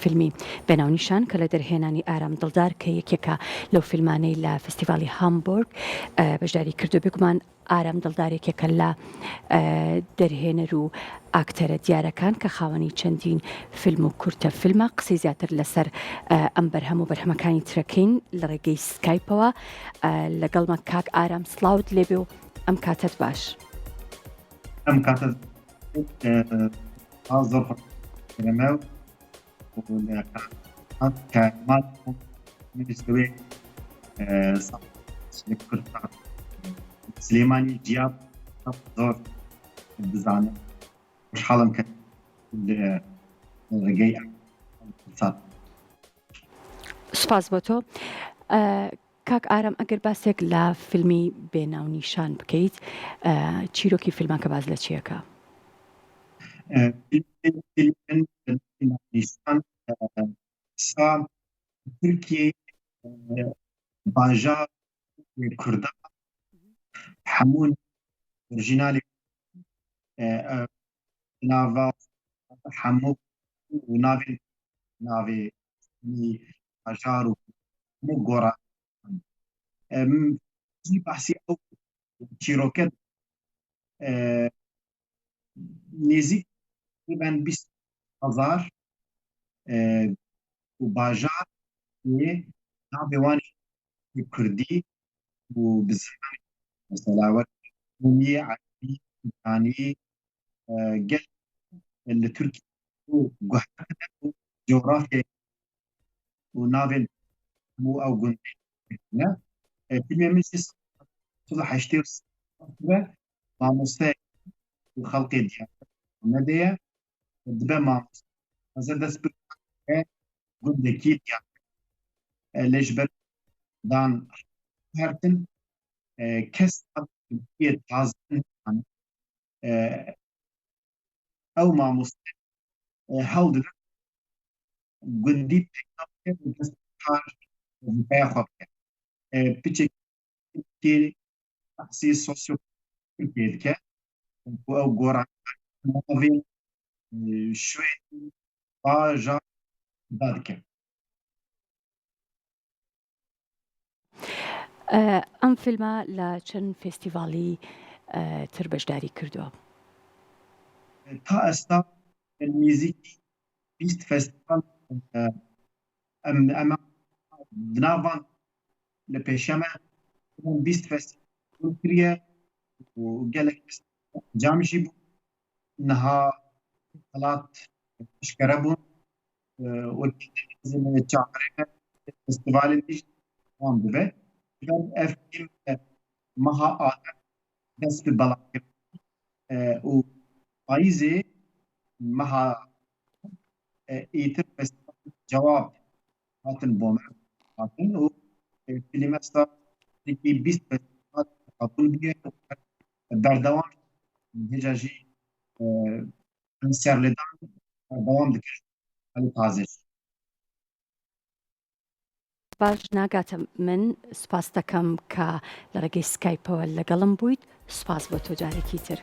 فیلمی بەناونیشان کە لە دەرهێنانی ئارام دڵدار کە یەکێکە لەو فیلمانەی لە فستیڤالی هامبورگ بەشداری کردو بگومان ئارام دڵدارێکێکە لە دەرهێنەر و ئاکتەرە دیارەکان کە خاوەنی چەندین فیلم و کورتە فیلمە قسەی زیاتر لەسەر ئەم بەرهەم و بەرهەمەکانی ترەکەین لە ڕێگەی سکایپەوە لەگەڵمە کاک ئارام سڵاوت لێبێ و ئەم کاتت باش. ئەم کاتە زۆر خۆشمە و کەمال میستوێ کورتان سلێمانی جیاب زۆر بزانم خوشحاڵم کە ڕێگەی سوپاس بۆ تۆ. کاک ئارام ئەگەر باسێک لە فیلمی بێناونیشان بکەیت چیرۆکی فیلمەکە باز لە چیەکە؟ نیشان تورکیە باژار کوردان هەموو ئۆریژینالی ناڤا هەموو و ناوێ باژار و هەموو گۆڕان بەحسی ئەو چیرۆکە نێزیک تقریباً 20,000 و باژار ناوێوانی کوردی و بزمانی مەسەلا وەرمی عەربی ئیرانی گەل لە تورکیا و گوهەکە و جۆغرافیا و ناوێن هەموو ئەو گوندێ فیلمێ من 1980 مامۆستای و خەڵکی دیار نەدەیە دبە مامۆستا دەست بکە گوندێکی دیار لەش بەردان هەرتن کەس تازن ئەو مامۆستا هەڵدرا گوندی دەست پیا خۆ بکە پچێکی بەحسی سۆسیۆپۆلیتیک دکە و ئەو گۆڕان ناوێن شوێن باژار دادکە. ئەم فیلمە لە چەند فێستیڤاڵی تر بەشداری کردووە؟ تا ئێستا نزیکی 20 فێستیڤال ئەمە بناوان لە پێشەمە 20 فێستیڤال کردیە و گەلێک ئەنجامیشی بوو نەها وڵات پشکەرە بوون وەکی چاقرێکە فێستیڤالێ دیش وان دەبێ ئەف فیلم مەها ئاخر دەست به بەڵاکردنی و پاییزێ مەها ئیتر فێستیڤال جەواب هاتن بۆ من هاتن و فیلم ئێستا 20 فێستیڤال قبول بوویە بەردەوام هێجاژی سەرلێدان بەردەوام دەکرد هەلی تازێش. باش ناگاتە من سوپاس دەکەم کە لە ڕێگەی سکایپەوە لەگەڵم بوویت. سوپاس بۆ تۆ جارێکی تر.